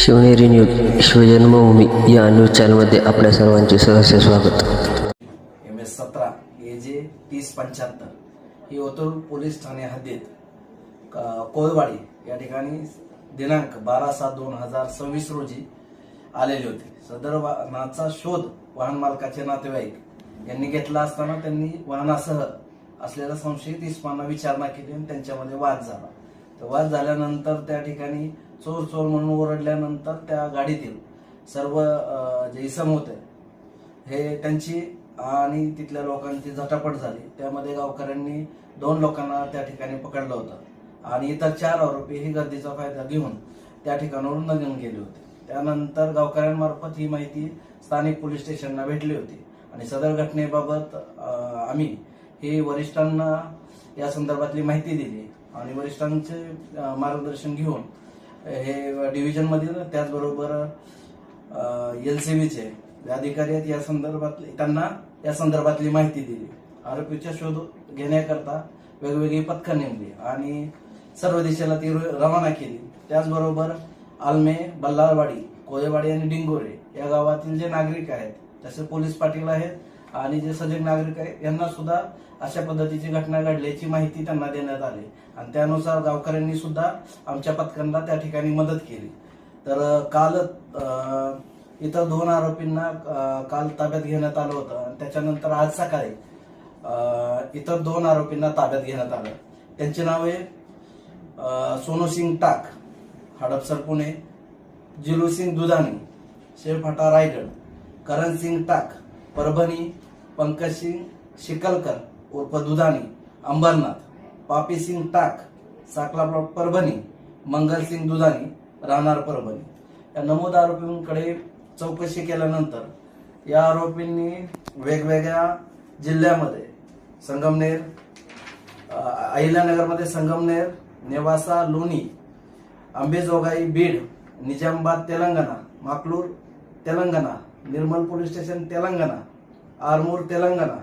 Shivneri news शिवजन्मभूमी या news चॅनलमध्ये आपल्या सर्वांचे सहर्ष स्वागत. MS-17 AJ 3075 ही ओतूर पोलीस ठाणे हद्दीत कोळवाडी या ठिकाणी दिनांक 12/7/2026 रोजी आलेले होते. सदर वाहनाचा शोध वाहन मालकाचे नातेवाईक यांनी घेतला असताना त्यांनी वाहनासह असलेल्या संशयित इसमांना विचारणा केली आणि त्यांच्यामध्ये वाद झाला. वाद झाल्यानंतर त्या ठिकाणी चोर चोर म्हणून ओरडल्यानंतर त्या गाडीतील सर्व जे इसम होते हे त्यांची आणि तिथल्या लोकांची झटापट झाली. त्यामध्ये गावकऱ्यांनी 2 लोकांना त्या ठिकाणी पकडलं होतं आणि इतर 4 आरोपी ही गर्दीचा फायदा घेऊन त्या ठिकाणावरून निघून गेले होते. त्यानंतर गावकऱ्यांमार्फत ही माहिती स्थानिक पोलीस स्टेशनला भेटली होती आणि सदर घटनेबाबत आम्ही ही वरिष्ठांना या संदर्भातली माहिती दिली आणि वरिष्ठांचे मार्गदर्शन घेऊन हे डिव्हिजन मधील त्याचबरोबर LCBचे अधिकारी आहेत या संदर्भातली त्यांना या संदर्भातली माहिती दिली. आरोपीचा शोध घेण्याकरता वेगवेगळी पथकं नेमली आणि सर्व दिशेला ती रवाना केली. त्याचबरोबर आलमे, बल्लाळवाडी, कोळेवाडी आणि डिंगोरे या गावातील जे नागरिक आहेत तसे पोलीस पाटील आहेत आणि जे सजग नागरिक आहेत यांना सुद्धा अशा पद्धतीची घटना घडल्याची माहिती त्यांना देण्यात आली आणि त्यानुसार गावकऱ्यांनी सुद्धा आमच्या पथकांना त्या ठिकाणी मदत केली. तर काल इतर 2 आरोपींना काल ताब्यात घेण्यात आलं होतं आणि त्याच्यानंतर आज सकाळी इतर 2 आरोपींना ताब्यात घेण्यात आलं. त्यांची नावे सोनू सिंग टाक, हडपसर पुणे, जिलू सिंग दुधानी, शेरफाटा रायगड, करण सिंग टाक परभणी, पंकज सिंग शिकलकर उर्फ दुधानी अंबरनाथ, पापी सिंग टाक साकला प्लॉट परभणी, मंगल सिंग दुधानी राहणार परभणी. या नमूद आरोपींकडे चौकशी केल्यानंतर या आरोपींनी वेगवेगळ्या जिल्ह्यामध्ये संगमनेर, अहिल्यानगरमध्ये संगमनेर, नेवासा, लोणी, अंबेजोगाई बीड, निजामाबाद तेलंगणा, माकलूर तेलंगणा, निर्मल पोलीस स्टेशन तेलंगणा, आरमूर तेलंगणा,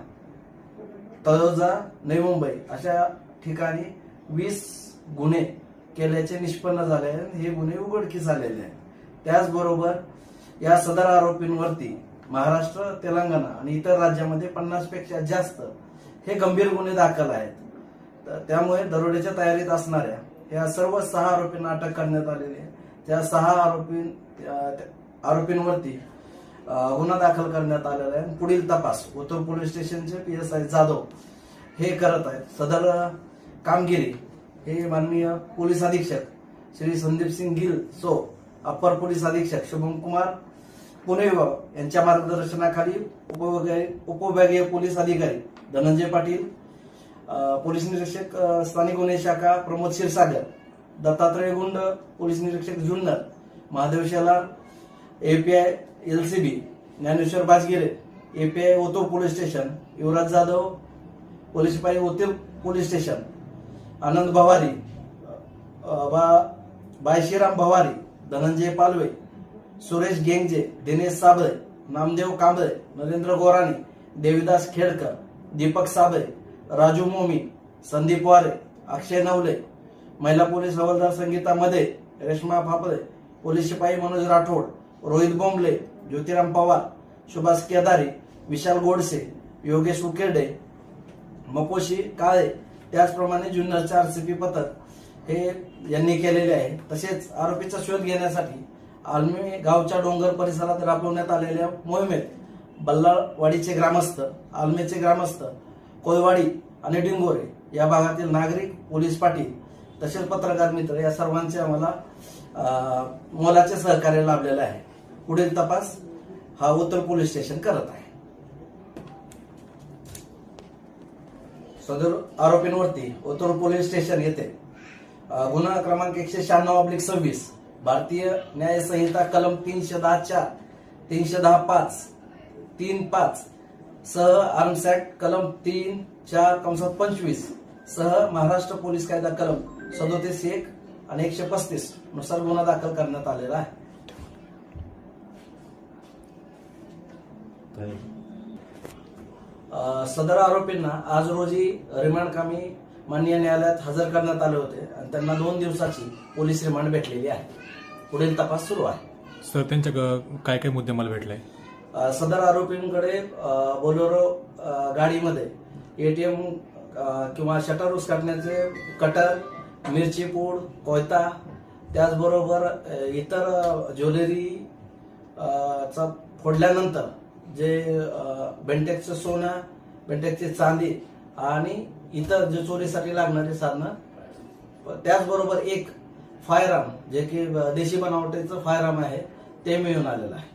तळोजा नवी मुंबई अशा ठिकाणी 20 गुन्हे केल्याचे निष्पन्न झाले आहेत. हे गुन्हे उघडकीस आलेले आहेत. त्याचबरोबर या सदर आरोपींवरती महाराष्ट्र, तेलंगणा आणि इतर राज्यामध्ये 50 पेक्षा जास्त हे गंभीर गुन्हे दाखल आहेत. त्यामुळे दरोड्याच्या तयारीत असणाऱ्या या सर्व 6 आरोपींना अटक करण्यात आलेली आहे. त्या 6 आरोपींवरती गुन्हा दाखल करण्यात आलेला आहे. पुढील तपास ओतूर पोलीस स्टेशनचे PSI जाधव हे करत आहेत. सदर कामगिरी हे माननीय पोलीस अधीक्षक श्री संदीप सिंग गिल सो, अप्पर पोलीस अधीक्षक शुभम कुमार पुणे विभाग यांच्या मार्गदर्शनाखाली उपविभागीय पोलीस अधिकारी धनंजय पाटील, पोलीस निरीक्षक स्थानिक गुन्हे शाखा प्रमोद क्षीरसागर, दत्तात्रय गुंड पोलीस निरीक्षक Junnar, Mahadev Shelar API LCB, Dnyaneshwar Bajgire API Otur police station, Yuvraj Jadhav police शिपाई ओतूर पोलीस स्टेशन, आनंद भवारी, बायशीराम भवारी, धनंजय पालवे, सुरेश गेंगजे, दिनेश साबळे, नामदेव कांबळे, नरेंद्र गोराणी, देविदास खेडकर, दीपक साबळे, राजू मोमी, संदीप वारे, अक्षय नवले, महिला पोलीस हवालदार संगीता मध्ये, रेश्मा फापळे, पोलीस शिपाई मनोज राठोड, रोहित बोंबले, ज्योतिराम पवार, सुभाष केदारी, विशाल गोडसे, योगेश उकेडे, मपोशी काळे, त्याचप्रमाणे जुन्नरचे RCP पथक हे यांनी केलेले आहे. तसेच आरोपीचा शोध घेण्यासाठी आलमी गावच्या डोंगर परिसरात राबवण्यात आलेल्या मोहिमेत बल्लाळवाडीचे ग्रामस्थ, आलमेचे ग्रामस्थ, कोळवाडी आणि डिंगोरे या भागातील नागरिक, पोलीस पाटील तसेच पत्रकार मित्र या सर्वांचे आम्हाला मोलाचे सहकार्य लाभलेलं आहे. पुढील तपास हा उत्तर पोलीस स्टेशन करत आहे. सदर आरोपींवरती ओतूर पोलीस स्टेशन येथे गुन्हा क्रमांक 196/26 भारतीय न्याय संहिता कलम 310(4), 310(5), 3(5) सह आर्म्स ऍक्ट कलम 3(4)25 सह महाराष्ट्र पोलीस कायदा कलम 37(1) आणि 135 नुसार गुन्हा दाखल करण्यात आलेला आहे. सदर आरोपींना आज रोजी रिमांड कामी माननीय न्यायालयात हजर करण्यात आले होते आणि त्यांना 2 दिवसाची पोलीस रिमांड भेटलेली आहे. पुढील तपास सुरू आहे. सर त्यांच्या काय काय मुद्देमाल भेटलाय? सदर आरोपींकडे बोलेरो गाडीमध्ये एटीएम किंवा शटर उचकाटण्याचे कटर, मिरची पूड, कोयता, त्याचबरोबर इतर ज्वेलरी चा फोडल्यानंतर जे बेंटेक्सचं सोनं, बेंटेक्सची चांदी आणि इतर जे चोरीसाठी लागणारी साधनं, त्याचबरोबर एक फायरआर्म जे की देशी बनावटीचं फायरआर्म आहे ते मिळून आलेलं आहे.